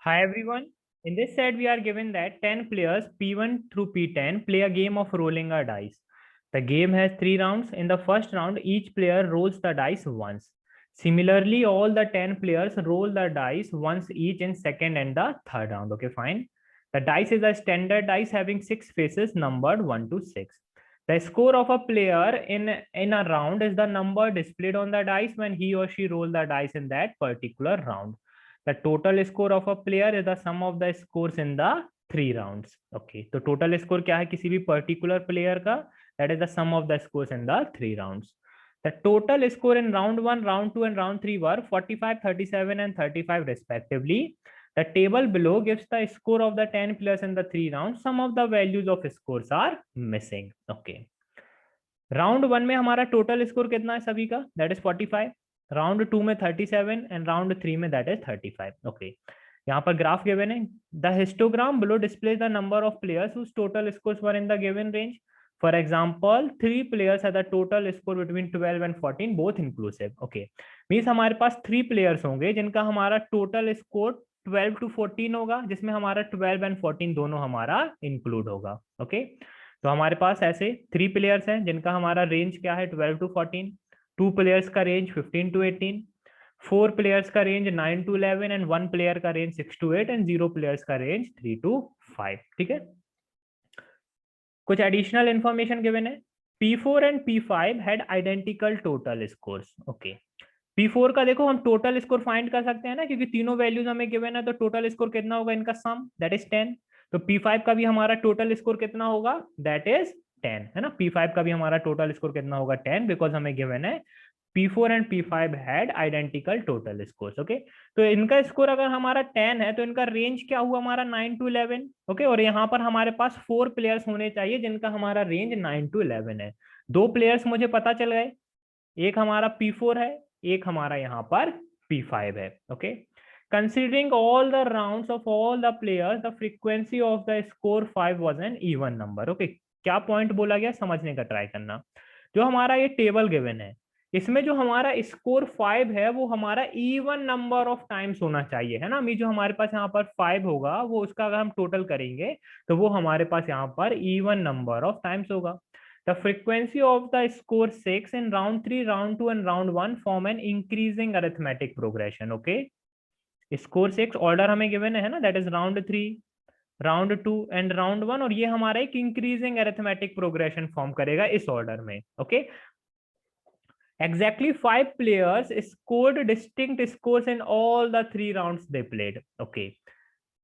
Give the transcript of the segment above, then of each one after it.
Hi everyone. In this set, we are given that 10 players P1 through P10 play a game of rolling a dice. The game has 3 rounds. In the first round, each player rolls the dice once. Similarly, all the 10 players roll the dice once each in second and the third round. Okay, fine. The dice is a standard dice having 6 faces numbered 1 to 6. The score of a player in a round is the number displayed on the dice when he or she roll the dice in that particular round. The total score of a player is the sum of the scores in the 3 rounds. Okay, तो total score क्या है किसी भी particular player का? That is the sum of the scores in the 3 rounds. The total score in round 1, round 2 and round 3 were 45, 37 and 35 respectively. The table below gives the score of the 10 players in the 3 rounds. Some of the values of scores are missing. Okay. Round 1 में हमारा total score कितना है सभी का? That is 45. Round 2 में 37 and round 3 में that is 35. Okay, यहाँ पर ग्राफ गिवन है. The histogram below displays the number of players whose total scores were in the given range. For example 3 players had the total score between 12 and 14 both inclusive. Okay, means हमारे पास 3 players होंगे जिनका हमारा total score 12 to 14 होगा, जिसमें हमारा 12 and 14 दोनों हमारा इंक्लूड होगा. ओके, तो हमारे पास ऐसे 3 प्लेयर्स हैं जिनका हमारा रेंज क्या है 12 to 14, 2 प्लेयर्स का रेंज 15 to 18, 4 प्लेयर्स का रेंज 9 to 11 एंड 1 प्लेयर का रेंज 6 to 8 एंड 0 प्लेयर्स का रेंज 3 to 5. ठीक है, कुछ एडिशनल इंफॉर्मेशन गिवन है. P4 and P5 had identical total scores. Okay, P4 का देखो हम टोटल स्कोर फाइंड कर सकते हैं ना, क्योंकि तीनों वैल्यूज हमें गिवन है, तो टोटल स्कोर कितना होगा इनका सम, दैट इज 10. तो P5 का भी हमारा टोटल स्कोर कितना होगा, दैट इज 10 है ना. P5 का भी हमारा टोटल स्कोर कितना होगा 10, बिकॉज हमें गिवन है P4 and P5 had identical total scores. Okay, तो इनका स्कोर अगर हमारा 10 है तो इनका रेंज क्या हुआ हमारा 9 to 11. ओके, और यहाँ पर हमारे पास 4 प्लेयर्स होने चाहिए जिनका हमारा रेंज 9 to 11 है. 2 प्लेयर्स मुझे पता चल गए, एक हमारा P4 है, एक हमारा यहाँ पर P5 है. Okay, considering all the rounds of all the players, the frequency of the score 5 was an even number. Okay, क्या पॉइंट बोला गया समझने का ट्राई करना. जो हमारा ये टेबल गिवन है, इसमें जो हमारा स्कोर 5 है वो हमारा इवन नंबर ऑफ टाइम्स होना चाहिए, है ना. जो हमारे पास यहाँ पर 5 होगा वो उसका अगर हम टोटल करेंगे तो वो हमारे पास यहाँ पर इवन नंबर ऑफ टाइम्स होगा. The frequency of the score 6 in round 3, round 2 and round 1 form an increasing arithmetic progression. Okay, score 6 order हमें गिवन है ना, that is round 3, round 2 and round 1, और ये हमारा एक इंक्रीजिंग अरिथमेटिक प्रोग्रेशन फॉर्म करेगा इस ऑर्डर में. Okay, exactly 5 players scored distinct scores in all the 3 rounds they played. Okay,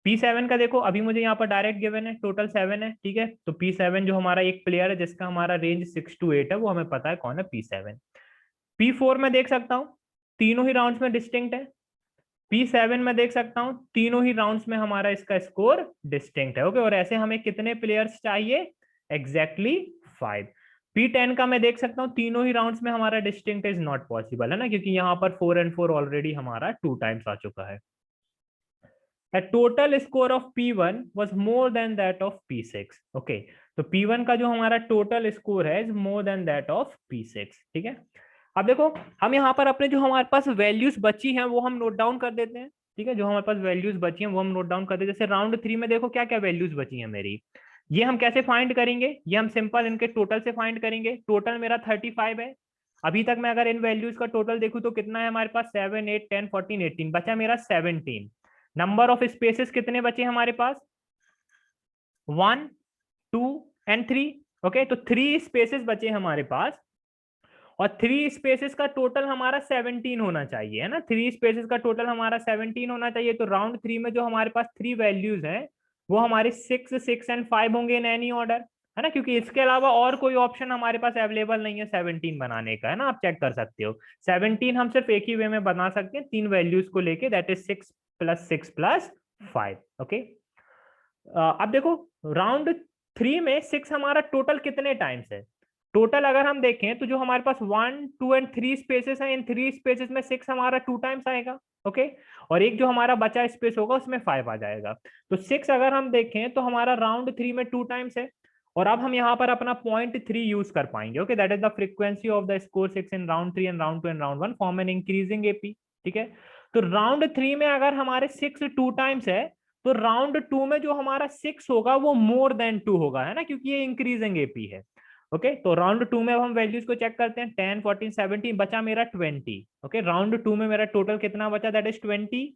P7 का देखो अभी मुझे यहाँ पर डायरेक्ट गिवन है, टोटल 7 है. ठीक है, तो P7 जो हमारा एक प्लेयर है जिसका हमारा रेंज 6 to 8 है, वो हमें पता है कौन है P7. P4 में देख सकता हूँ तीनों ही राउंड्स में डिस्टिंक्ट है. P7 में देख सकता हूँ तीनों ही राउंड्स में हमारा इसका स्कोर डिस्टिंक्ट है. ओके, और ऐसे हमें कितने प्लेयर्स चाहिए, एग्जैक्टली 5. P10 का मैं देख सकता हूँ तीनों ही राउंड्स में हमारा डिस्टिंक्ट इज नॉट पॉसिबल, है ना, क्योंकि यहाँ पर 4 and 4 ऑलरेडी हमारा 2 टाइम्स आ चुका है. The total score of P1 was more than that of P6. Okay, तो P1 का जो हमारा टोटल स्कोर है is more than that of P6. ठीक है, अब देखो हम यहाँ पर अपने जो हमारे पास वैल्यूज बची हैं वो हम नोट डाउन कर देते हैं. ठीक है, जो हमारे पास वैल्यूज बची हैं वो हम नोट डाउन कर देते हैं. जैसे राउंड 3 में देखो क्या क्या वैल्यूज बची हैं मेरी, ये हम कैसे फाइंड करेंगे, ये हम सिंपल इनके टोटल से फाइंड करेंगे. टोटल मेरा 35 है. अभी तक मैं अगर इन वैल्यूज का टोटल देखूं तो कितना है हमारे पास, 7 8 10 14 18, बचा मेरा 17. नंबर ऑफ स्पेसेस कितने बचे हमारे पास, 1 2 एंड 3. ओके, तो 3 स्पेसेस बचे हमारे पास, और 3 स्पेसेस का टोटल हमारा 17 होना चाहिए, है ना. 3 स्पेसेस का टोटल हमारा 17 होना चाहिए. तो राउंड 3 में जो हमारे पास 3 वैल्यूज हैं वो हमारे 6 6 एंड 5 होंगे इन एनी ऑर्डर, है ना, क्योंकि इसके अलावा और कोई ऑप्शन हमारे पास अवेलेबल नहीं है 17 बनाने का, है ना. आप चेक कर सकते हो 17 हम सिर्फ एक ही वे में बना सकते हैं, 3 वैल्यूज को लेके, दैट इज 6 + 6 + 5. ओके, अब देखो राउंड 3 में 6 हमारा टोटल कितने टाइम्स है. टोटल अगर हम देखें तो जो हमारे पास 1 2 एंड 3 स्पेसेस हैं, इन 3 स्पेसेस में 6 हमारा 2 टाइम्स आएगा. ओके, और एक जो हमारा बचा स्पेस होगा उसमें 5 आ जाएगा. तो 6 अगर हम देखें तो हमारा राउंड 3 में 2 टाइम्स है. और अब हम यहाँ पर अपना पॉइंट 3 यूज कर पाएंगे. Okay, that is the frequency of the score 6 in round 3 and round 2 and round 1 form an increasing AP. ठीक है, तो राउंड 3 में अगर हमारे 6 2 टाइम्स है, तो राउंड 2 में जो हमारा 6 होगा वो मोर देन 2 होगा, है ना, क्योंकि ये इंक्रीजिंग एपी है। ओके, तो राउंड 2 में अब हम वैल्यूज को चेक करते हैं। 10 14 17 बचा मेरा 20। ओके, राउंड 2 में मेरा टोटल कितना बचा, that is 20।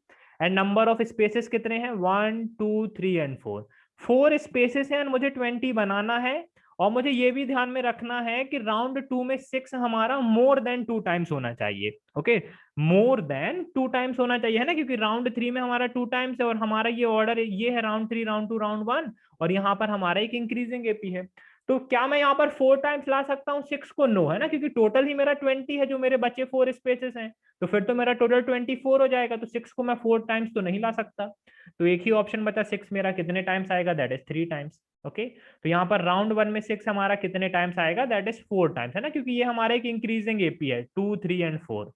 And number of spaces कितने हैं, 1 2 3 एंड 4। 4 स्पेसेस हैं एंड मुझे 20 बनाना है। और मुझे ये भी ध्यान में रखना है कि राउंड 2 में 6 हमारा मोर देन 2 टाइम्स होना चाहिए। ओके, मोर देन 2 टाइम्स होना चाहिए, है ना, क्योंकि राउंड 3 में हमारा 2 टाइम्स है और हमारा ये ऑर्डर ये है राउंड 3 राउंड 2 राउंड 1, और यहाँ पर हमारा एक इंक्रीजिंग एपी है। तो क्या मैं यहाँ पर 4 टाइम्स ला सकता हूँ 6 को, नो, है ना, क्योंकि टोटल ही मेरा 20 है, जो मेरे बच्चे 4 स्पेसेस हैं, तो फिर तो मेरा टोटल 24 हो जाएगा, तो 6 को मैं 4 टाइम्स तो नहीं ला सकता। तो एक ही ऑप्शन बचा, 6 मेरा कितने टाइम्स आएगा, दैट इज 3 टाइम्स। ओके, तो यहाँ पर राउंड 1 में 6 हमारा कितने टाइम्स आएगा, दैट इज 4 टाइम्स, है ना, क्योंकि ये हमारा एक इंक्रीजिंग एपी है, 2 3 एंड 4।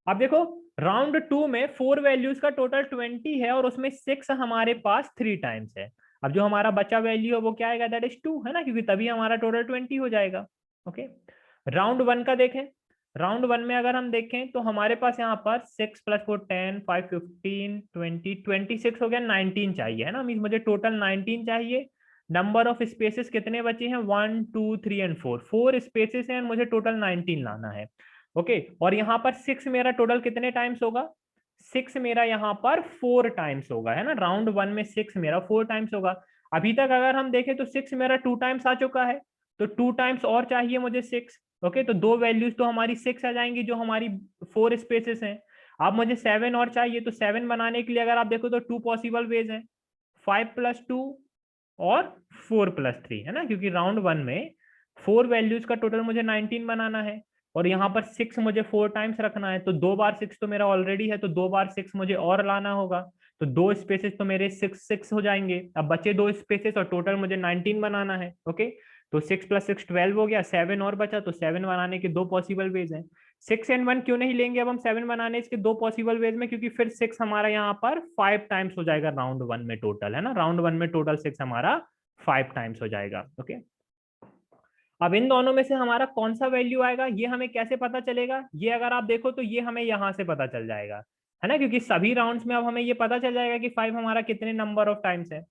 अब देखो, राउंड 2 में 4 वैल्यूज का टोटल 20 है और उसमें 6 हमारे पास 3 टाइम्स है। अब जो हमारा बचा वैल्यू है वो क्या आएगा, दैट इज 2, है ना, क्योंकि तभी हमारा टोटल 20 हो जाएगा। ओके, राउंड 1 का देखें। राउंड 1 में अगर हम देखें तो हमारे पास यहाँ पर 6 + 4 10 5 15 20 26 हो गया, 19 चाहिए, है ना, मीन मुझे टोटल 19 चाहिए। नंबर ऑफ स्पेसेस कितने बचे हैं, 1 2 3 एंड 4। 4 स्पेसेस हैं, मुझे टोटल 19 लाना है। ओके, और यहाँ पर 6 मेरा टोटल कितने टाइम्स होगा, 6 मेरा यहाँ पर 4 टाइम्स होगा, है ना, राउंड 1 में 6 मेरा 4 टाइम्स होगा। अभी तक अगर हम देखें तो 6 मेरा 2 टाइम्स आ चुका है, तो 2 टाइम्स और चाहिए मुझे 6। ओके, तो दो वैल्यूज तो हमारी 6 आ जाएंगी जो हमारी 4 स्पेसेस हैं। अब मुझे 7 और चाहिए, तो 7 बनाने के लिए अगर आप देखो तो 2 पॉसिबल वेज हैं, 5 + 2 और 4 + 3, है ना, क्योंकि राउंड 1 में 4 वैल्यूज का टोटल मुझे 19 बनाना है और यहाँ पर 6 मुझे 4 टाइम्स रखना है, तो 2 बार 6 तो मेरा ऑलरेडी है, तो 2 बार 6 मुझे और लाना होगा, तो 2 स्पेसेस तो मेरे 6 6 हो जाएंगे। अब बचे 2 स्पेसेस और टोटल मुझे 19 बनाना है। ओके, तो 6 + 6 12 हो गया, 7 और बचा, तो 7 बनाने के दो पॉसिबल वेज हैं। 6 एंड 1 क्यों नहीं लेंगे अब हम 7 बनाने इसके दो पॉसिबल वेज में, क्योंकि फिर 6 हमारा यहाँ पर 5 टाइम्स हो जाएगा राउंड 1 में टोटल, है ना, राउंड 1 में टोटल 6 हमारा 5 टाइम्स हो जाएगा। ओके, अब इन दोनों में से हमारा कौन सा वैल्यू आएगा ये हमें कैसे पता चलेगा, ये अगर आप देखो तो ये हमें यहां से पता चल जाएगा, है ना, क्योंकि सभी राउंड्स में अब हमें ये पता चल जाएगा कि 5 हमारा कितने नंबर ऑफ टाइम्स है।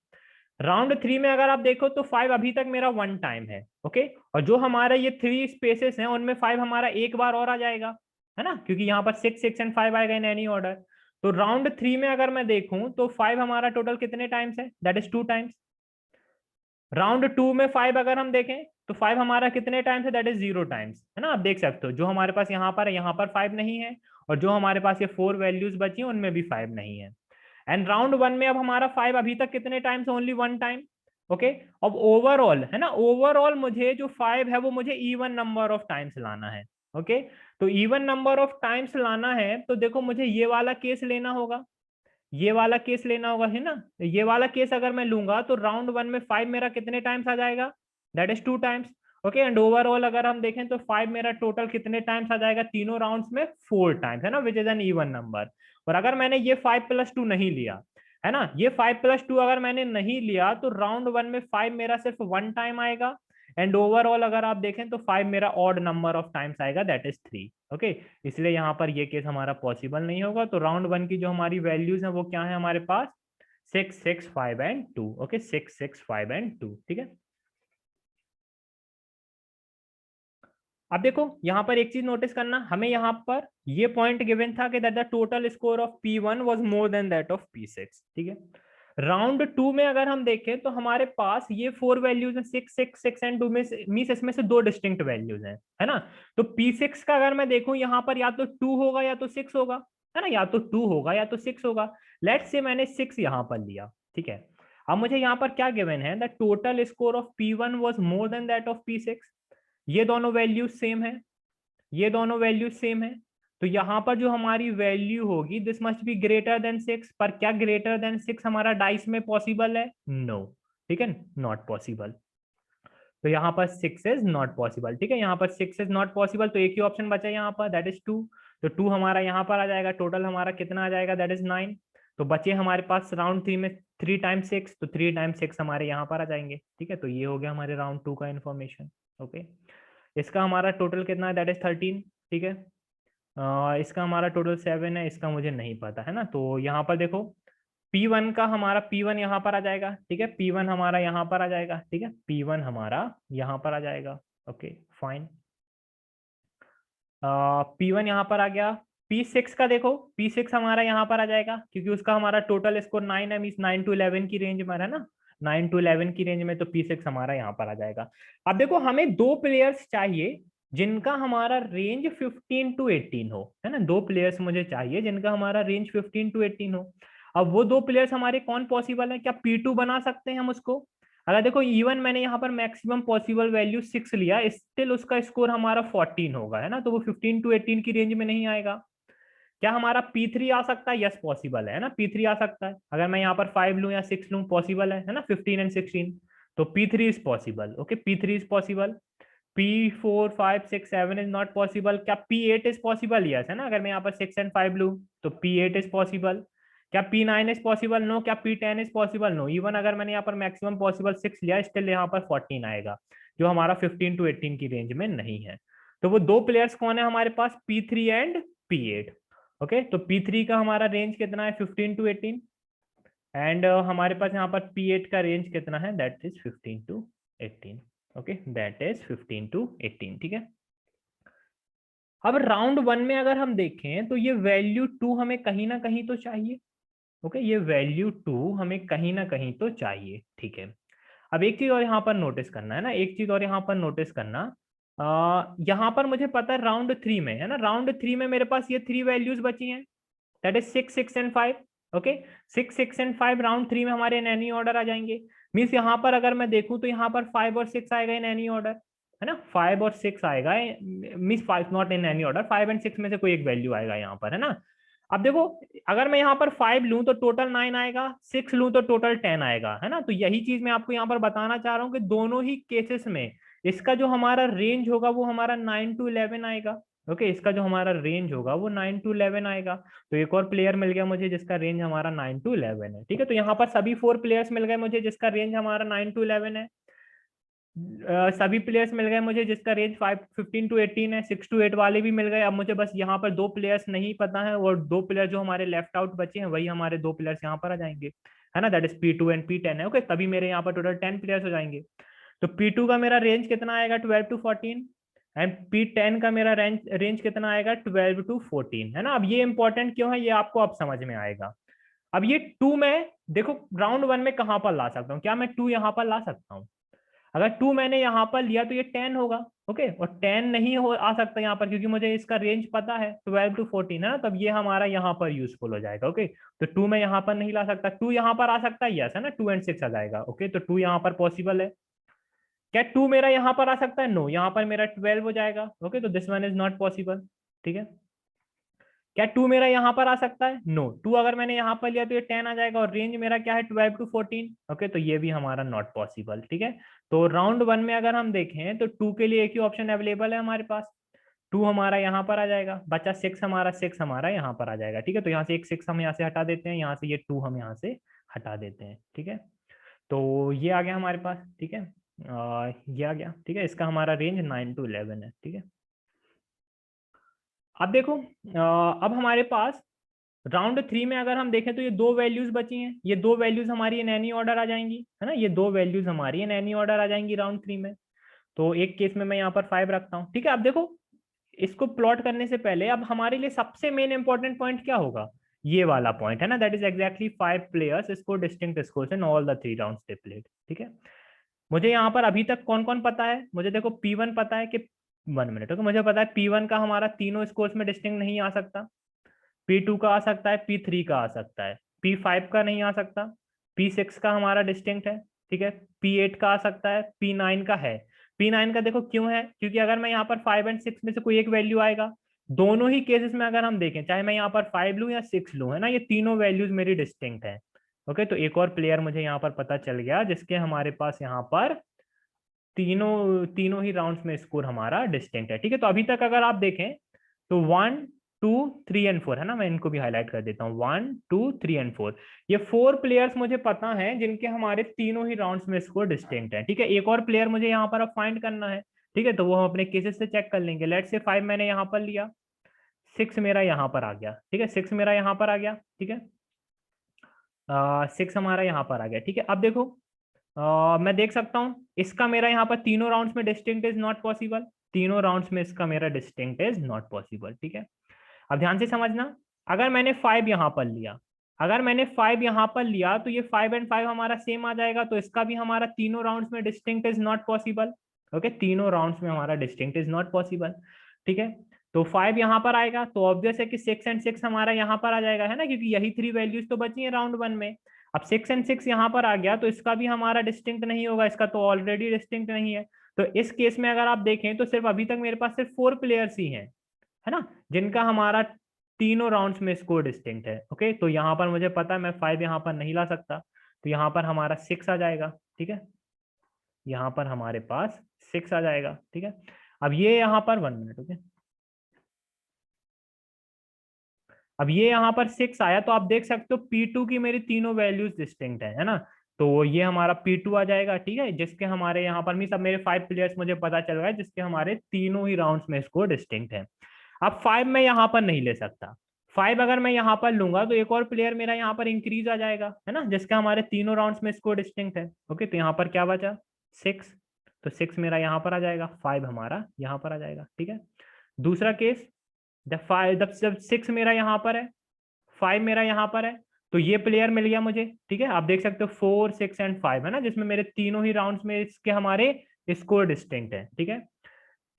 राउंड 3 में अगर आप देखो तो 5 अभी तक मेरा 1 टाइम है। ओके, और जो हमारा ये 3 स्पेसेस हैं उनमें 5 हमारा एक बार और आ जाएगा, है ना, क्योंकि यहाँ पर 6 6 एंड 5 आएगा इन एनी ऑर्डर। तो राउंड 3 में अगर मैं देखूं तो 5 हमारा टोटल कितने टाइम्स है, दैट इज 2 टाइम्स। राउंड 2 में 5 अगर हम देखें तो 5 हमारा कितने टाइम्स है, दैट इज 0 टाइम्स, है ना, आप देख सकते हो जो हमारे पास यहाँ पर है, यहाँ पर 5 नहीं है, और जो हमारे पास ये 4 वैल्यूज बची हैं उनमें भी 5 नहीं है। एंड राउंड 1 में अब हमारा 5 अभी तक कितने टाइम्स, ओनली 1 टाइम। ओके, अब ओवरऑल, है ना, ओवरऑल मुझे जो 5 है वो मुझे इवन नंबर ऑफ टाइम्स लाना है। ओके, तो इवन नंबर ऑफ टाइम्स लाना है तो देखो मुझे ये वाला केस लेना होगा, ये वाला केस लेना होगा, है ना, ये वाला केस अगर मैं लूंगा तो राउंड 1 में 5 मेरा कितने टाइम्स आ जाएगा, that is 2 times. Okay, and overall अगर हम देखें तो 5 मेरा टोटल कितने टाइम्स आ जाएगा, तीनों राउंड्स में 4 टाइम्स, है ना, which is an even number. और अगर मैंने ये 5 + 2 नहीं लिया, है ना, ये 5 + 2 अगर मैंने नहीं लिया तो राउंड 1 में 5 मेरा सिर्फ 1 टाइम आएगा, एंड ओवरऑल अगर आप देखें तो 5 मेरा ऑड नंबर ऑफ टाइम्स आएगा, दैट इज 3। ओके, इसलिए यहाँ पर ये केस हमारा पॉसिबल नहीं होगा। तो राउंड 1 की जो हमारी वैल्यूज है वो क्या है हमारे पास, 6 6 5 एंड 2। ओके, 6 6 5 एंड 2, ठीक है। अब देखो यहाँ पर एक चीज नोटिस करना, हमें यहाँ पर ये पॉइंट गिवन था कि that the total score of P1 was more than that of P6, ठीक है। राउंड 2 में अगर हम देखें तो हमारे पास ये 4 वैल्यूज हैं, 6 6 6 एंड 2 में से मींस इसमें से दो डिस्टिंक्ट वैल्यूज हैं, है ना। तो P6 का अगर मैं देखूं यहाँ पर या तो 2 होगा या तो 6 होगा, है ना, या तो 2 होगा या तो 6 होगा। लेट्स से मैंने 6 यहाँ पर लिया, ठीक है। अब मुझे यहाँ पर क्या गिवन है, the total score of P1 was more than that of P6। ये दोनों वैल्यूज सेम है, ये दोनों वैल्यूज सेम है, तो यहां पर जो हमारी वैल्यू होगी this must be greater than 6। पर क्या ग्रेटर देन 6 हमारा डाइस में पॉसिबल है, नो, ठीक है, नॉट पॉसिबल। तो यहाँ पर 6 इज नॉट पॉसिबल, ठीक है, यहाँ पर 6 इज नॉट पॉसिबल, तो एक ही ऑप्शन बचा यहाँ पर, दैट इज 2। तो 2 हमारा यहाँ पर आ जाएगा, टोटल हमारा कितना आ जाएगा, दैट इज 9। तो बचे हमारे पास राउंड 3 में 3 टाइम्स 6, तो 3 टाइम्स 6 हमारे यहाँ पर आ जाएंगे, ठीक है। तो ये हो गया हमारे राउंड 2 का इन्फॉर्मेशन। ओके, इसका हमारा टोटल कितना है, दैट इज 13, ठीक है। इसका हमारा टोटल 7 है, इसका मुझे नहीं पता है ना। तो यहाँ पर देखो P1 का हमारा P1 यहाँ पर आ जाएगा, ठीक है, P1 हमारा यहाँ पर आ जाएगा, ठीक है, P1 हमारा यहाँ पर आ जाएगा। ओके फाइन, P1 यहाँ पर आ गया। P6 का देखो, P6 हमारा यहाँ पर आ जाएगा क्योंकि उसका हमारा टोटल स्कोर 9 है, मीन 9 to 11 की रेंज में है ना, 9 to 11 की रेंज में, तो P6 हमारा यहाँ पर आ जाएगा। अब देखो हमें दो प्लेयर्स चाहिए जिनका हमारा रेंज 15 to 18 हो, है ना, दो प्लेयर्स मुझे चाहिए जिनका हमारा रेंज 15 to 18 हो। अब वो दो प्लेयर्स हमारे कौन पॉसिबल है, क्या P2 बना सकते हैं हम उसको? अगर देखो इवन मैंने यहाँ पर मैक्सिमम पॉसिबल वैल्यू 6 लिया, स्टिल उसका स्कोर हमारा 14 होगा, है ना, तो वो 15 to 18 की रेंज में नहीं आएगा। क्या हमारा P3 आ सकता है? यस पॉसिबल है ना, P3 आ सकता है। अगर मैं यहाँ पर 5 लूँ या 6 लूँ, पॉसिबल है ना, 15 एंड 16, तो P3 is possible. Okay, P3 is possible. P4 5 6 7 is not possible. क्या P8 इज पॉसिबल? यस, है ना, अगर मैं यहाँ पर 6 एंड 5 लूँ तो P8 इज पॉसिबल। क्या P9 इज पॉसिबल? नो। क्या P10 is possible? No. Even अगर मैंने यहाँ पर मैक्सिमम पॉसिबल 6 लिया, स्टिल यहाँ पर 14 आएगा, जो हमारा 15 to 18 की रेंज में नहीं है। तो वो दो प्लेयर्स कौन है हमारे पास? P3 and P8। ओके, तो P3 का हमारा रेंज कितना है? 15 to 18। एंड हमारे पास यहाँ पर P8 का रेंज कितना है? That is 15 to 18। Okay, that is 15 to 18, ठीक है। अब राउंड 1 में अगर हम देखें तो ये वैल्यू 2 हमें कहीं ना कहीं तो चाहिए। ओके, ये वैल्यू 2 हमें कहीं ना कहीं तो चाहिए, ठीक है। अब एक चीज और यहाँ पर नोटिस करना है ना, एक चीज और यहाँ पर नोटिस करना, यहाँ पर मुझे पता है राउंड 3 में, है ना, राउंड 3 में मेरे पास ये 3 वैल्यूज बची हैं, that is 6 6 and 5। Okay, 6 6 and 5 round 3 में हमारे इन एनी ऑर्डर आ जाएंगे। मीन्स यहाँ पर अगर मैं देखूं तो यहाँ पर 5 और 6 आएगा इन एनी ऑर्डर, है ना, 5 और 6 आएगा, means 5 not in any order, 5 and 6 में से कोई एक वैल्यू आएगा यहाँ पर, है ना। अब देखो अगर मैं यहाँ पर 5 लूं तो टोटल 9 आएगा, 6 लूं तो टोटल 10 आएगा, है ना। तो यही चीज मैं आपको यहाँ पर बताना चाह रहा हूँ कि दोनों ही केसेस में इसका जो हमारा रेंज होगा वो हमारा 9 to 11 आएगा। ओके, इसका जो हमारा रेंज होगा वो 9 to 11 आएगा। तो एक और प्लेयर मिल गया मुझे जिसका रेंज हमारा 9 to 11 है, ठीक है। तो यहाँ पर सभी 4 प्लेयर्स मिल गए मुझे जिसका रेंज हमारा 9 to 11 है। सभी प्लेयर्स मिल गए मुझे जिसका रेंज 15 to 18 है, 6 to 8 वाले भी मिल गए। अब मुझे बस यहाँ पर दो प्लेयर्स नहीं पता है, और दो प्लेयर जो हमारे लेफ्ट आउट बचे हैं वही हमारे दो प्लेयर्स यहाँ पर आ जाएंगे, है ना, that is P2 and P10 है। ओके, तभी मेरे यहाँ पर टोटल 10 प्लेयर्स हो जाएंगे। तो P2 का मेरा रेंज कितना आएगा? 12 to 14। एंड P10 का मेरा रेंज कितना आएगा? 12 to 14, है ना। अब ये इंपॉर्टेंट क्यों है ये आपको अब समझ में आएगा। अब ये 2 में देखो राउंड 1 में कहां पर ला सकता हूँ? क्या मैं 2 यहाँ पर ला सकता हूँ? अगर 2 मैंने यहाँ पर लिया तो ये 10 होगा। ओके, और 10 नहीं हो आ सकता यहाँ पर क्योंकि मुझे इसका रेंज पता है 12 to 14, है ना, तब ये हमारा यहाँ पर यूजफुल हो जाएगा। ओके, तो 2 मैं यहाँ पर नहीं ला सकता, 2 यहाँ पर आ सकता है, यस, है ना, 2 एंड 6 आ जाएगा। ओके, तो 2 यहाँ पर पॉसिबल है। क्या 2 मेरा यहाँ पर आ सकता है? नो, यहाँ पर मेरा 12 हो जाएगा। ओके, तो this one is not possible, ठीक है। क्या 2 मेरा यहाँ पर आ सकता है? नो, 2 अगर मैंने यहाँ पर लिया तो ये 10 आ जाएगा, और रेंज मेरा क्या है? 12 to 14। ओके, तो ये भी हमारा नॉट पॉसिबल, ठीक है। तो राउंड 1 में अगर हम देखें तो 2 के लिए एक ही ऑप्शन अवेलेबल है हमारे पास, 2 हमारा यहाँ पर आ जाएगा, बचा 6 हमारा यहाँ पर आ जाएगा, ठीक है। तो यहाँ से एक 6 हम यहाँ से हटा देते हैं, यहाँ से ये 2 हम यहाँ से हटा देते हैं, ठीक है। तो ये आ गया हमारे पास, ठीक है, ये आ गया, ठीक है। इसका हमारा रेंज 9 to 11 है, ठीक है। अब देखो अब हमारे पास राउंड 3 में अगर हम देखें तो ये दो वैल्यूज बची हैं, ये दो वैल्यूज हमारी इन एनी ऑर्डर आ जाएंगी, है ना, ये दो वैल्यूज हमारी इन एनी ऑर्डर आ जाएंगी राउंड 3 में। तो एक केस में मैं यहाँ पर 5 रखता हूँ, ठीक है। अब देखो इसको प्लॉट करने से पहले अब हमारे लिए सबसे मेन इंपॉर्टेंट पॉइंट क्या होगा? ये वाला पॉइंट, है ना, that is exactly 5 players score distinct scores in all the 3 rounds they played, ठीक है। मुझे यहाँ पर अभी तक कौन कौन पता है? मुझे देखो P1 पता है कि 1 मिनट, ओके, मुझे पता है P1 का हमारा तीनों स्कोर्स में डिस्टिंक्ट नहीं आ सकता, P2 का आ सकता है, P3 का आ सकता है, P5 का नहीं आ सकता, P6 का हमारा डिस्टिंक्ट है, ठीक है, P8 का आ सकता है, P9 का है। P9 का देखो क्यों है, क्योंकि अगर मैं यहाँ पर 5 एंड 6 में से कोई एक वैल्यू आएगा, दोनों ही केसेस में अगर हम देखें, चाहे मैं यहाँ पर 5 लूँ या 6 लूँ, है ना, ये तीनों वैल्यूज मेरी डिस्टिंक्ट है। ओके, तो एक और प्लेयर मुझे यहाँ पर पता चल गया जिसके हमारे पास यहाँ पर तीनों तीनों ही राउंड्स में स्कोर हमारा डिस्टिंक्ट है, ठीक है। तो अभी तक अगर आप देखें तो 1 2 3 एंड 4, है ना, मैं इनको भी हाईलाइट कर देता हूँ, 1 2 3 एंड 4, ये 4 प्लेयर्स मुझे पता है जिनके हमारे तीनों ही राउंड्स में स्कोर डिस्टिंक्ट है, ठीक है। एक और प्लेयर मुझे यहाँ पर अब फाइंड करना है, ठीक है, तो वो हम अपने केसेस से चेक कर लेंगे। लेट्स से 5 मैंने यहाँ पर लिया, 6 मेरा यहाँ पर आ गया, ठीक है, 6 मेरा यहाँ पर आ गया, ठीक है, 6 हमारा यहाँ पर आ गया, ठीक है। अब देखो मैं देख सकता हूँ इसका मेरा यहाँ पर तीनों राउंड्स में डिस्टिंक्ट इज नॉट पॉसिबल, तीनों राउंड्स में इसका मेरा डिस्टिंक्ट इज नॉट पॉसिबल, ठीक है। अब ध्यान से समझना, अगर मैंने 5 यहाँ पर लिया, अगर मैंने 5 यहाँ पर लिया तो ये 5 एंड 5 हमारा सेम आ जाएगा, तो इसका भी हमारा तीनों राउंड्स में distinct is not possible. Okay, तीनों राउंड्स में हमारा डिस्टिंक्ट इज नॉट पॉसिबल, ठीक है। तो 5 यहाँ पर आएगा तो ऑब्वियस है कि 6 एंड 6 हमारा यहाँ पर आ जाएगा, है ना, क्योंकि यही 3 वैल्यूज तो बची है राउंड 1 में। अब 6 एंड 6 यहाँ पर आ गया तो इसका भी हमारा डिस्टिंक्ट नहीं होगा, इसका तो ऑलरेडी डिस्टिंक्ट नहीं है। तो इस केस में अगर आप देखें तो सिर्फ अभी तक मेरे पास सिर्फ 4 प्लेयर्स ही हैं, है ना, जिनका हमारा तीनों राउंड्स में स्कोर डिस्टिंक्ट है। ओके, तो यहाँ पर मुझे पता है मैं 5 यहाँ पर नहीं ला सकता, तो यहाँ पर हमारा 6 आ जाएगा, ठीक है, यहाँ पर हमारे पास 6 आ जाएगा, ठीक है। अब ये यहाँ पर 1 मिनट, ओके, अब ये यहाँ पर 6 आया तो आप देख सकते हो P2 की मेरी तीनों वैल्यूज डिस्टिंक्ट है ना, तो ये हमारा P2 आ जाएगा, ठीक है, जिसके हमारे यहाँ पर मीन्स अब मेरे 5 प्लेयर्स मुझे पता चल रहा है जिसके हमारे तीनों ही राउंड्स में स्कोर डिस्टिंक्ट है। अब 5 मैं यहाँ पर नहीं ले सकता, 5 अगर मैं यहाँ पर लूंगा तो एक और प्लेयर मेरा यहाँ पर इंक्रीज आ जाएगा, है ना, जिसका हमारे तीनों राउंड्स में स्कोर डिस्टिंक्ट है। ओके, तो यहाँ पर क्या बचा 6, तो 6 मेरा यहाँ पर आ जाएगा, 5 हमारा यहाँ पर आ जाएगा, ठीक है। दूसरा केस, जब 6 मेरा यहाँ पर है, 5 मेरा यहाँ पर है, तो ये प्लेयर मिल गया मुझे, ठीक है, आप देख सकते हो 4, 6 एंड 5, है ना, जिसमें मेरे तीनों ही राउंड्स में इसके हमारे स्कोर डिस्टिंक्ट है, ठीक है,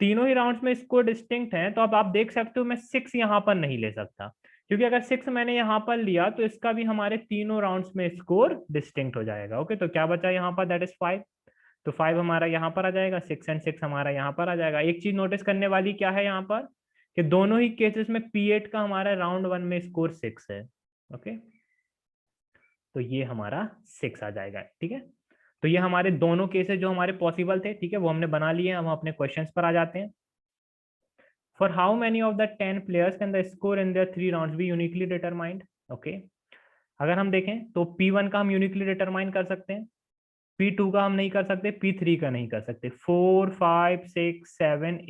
तीनों ही राउंड्स में स्कोर डिस्टिंक्ट है। तो अब आप देख सकते हो मैं 6 यहाँ पर नहीं ले सकता, क्योंकि अगर 6 मैंने यहाँ पर लिया तो इसका भी हमारे तीनों राउंड्स में स्कोर डिस्टिंक्ट हो जाएगा। ओके, तो क्या बचा यहाँ पर, दैट इज 5, तो 5 हमारा यहाँ पर आ जाएगा, 6 एंड 6 हमारा यहाँ पर आ जाएगा। एक चीज नोटिस करने वाली क्या है यहाँ पर, कि दोनों ही केसेस में P8 का हमारा राउंड 1 में स्कोर 6 है। ओके, तो ये हमारा 6 आ जाएगा, ठीक है। तो ये हमारे दोनों केसेस जो हमारे पॉसिबल थे, ठीक है, वो हमने बना लिए। हम अपने क्वेश्चंस पर आ जाते हैं। For how many of the 10 players can the score in their 3 rounds B uniquely determined. Okay, अगर हम देखें तो P1 का हम यूनिकली डिटरमाइन कर सकते हैं, P2 का हम नहीं कर सकते, P3 का नहीं कर सकते, 4, 5, 6, 7,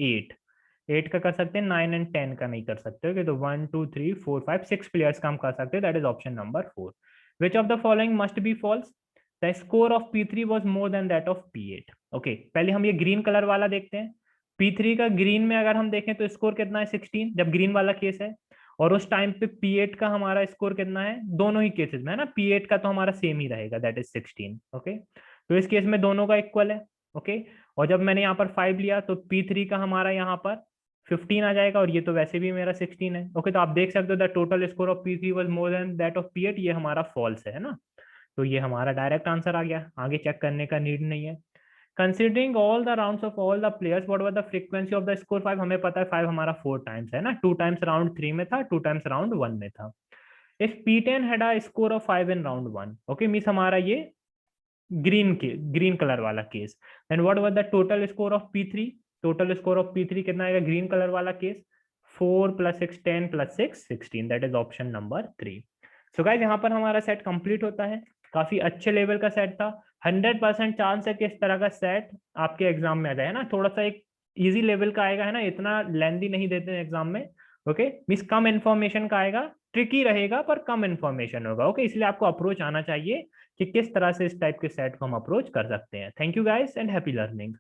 8 का कर सकते हैं, 9 एंड 10 का नहीं कर सकते। ओके, तो 1, 2, 3, 4, 5, 6 प्लेयर्स का हम कर सकते हैं, that is option number 4। Which of the following must be false, the score of P3 was more than that of P8। Okay, पहले हम ये ग्रीन कलर वाला देखते हैं। P3 का ग्रीन में अगर हम देखें तो स्कोर कितना है 16, जब ग्रीन वाला केस है, और उस टाइम पे P8 का हमारा स्कोर कितना है, दोनों ही केसेस में, है ना, P8 का तो हमारा सेम ही रहेगा, दैट इज 16। ओके, तो इस केस में दोनों का इक्वल है। ओके, और जब मैंने यहाँ पर 5 लिया तो P3 का हमारा यहाँ पर 15 आ जाएगा, और ये तो वैसे भी मेरा 16 है। ओके, तो आप देख सकते हो the total score of P3 was more than that of P8, ये हमारा फॉल्स है ना, तो ये हमारा डायरेक्ट आंसर आ गया, आगे चेक करने का नीड नहीं है। Considering all the rounds of all the players what was the frequency of the score 5, हमें पता है 5 हमारा 4 टाइम्स है ना, 2 टाइम्स राउंड 3 में था, 2 टाइम्स राउंड 1 में था। If P10 had a score of 5 in round 1, okay, means हमारा ये ग्रीन कलर वाला case, then what was the total score of P3, total score of P3 कितना आएगा ग्रीन कलर वाला case, 4 + 6 10 + 6 16, that is option number 3। So guys, यहाँ पर हमारा set complete होता है, काफी अच्छे लेवल का सेट था। 100% चांस है कि इस तरह का सेट आपके एग्जाम में आ जाए, है ना, थोड़ा सा एक इजी लेवल का आएगा, है ना, इतना लेंथी नहीं देते हैं एग्जाम में। ओके, मींस कम इन्फॉर्मेशन का आएगा, ट्रिकी रहेगा पर कम इन्फॉर्मेशन होगा। ओके, इसलिए आपको अप्रोच आना चाहिए कि किस तरह से इस टाइप के सेट को हम अप्रोच कर सकते हैं। Thank you guys and happy learning.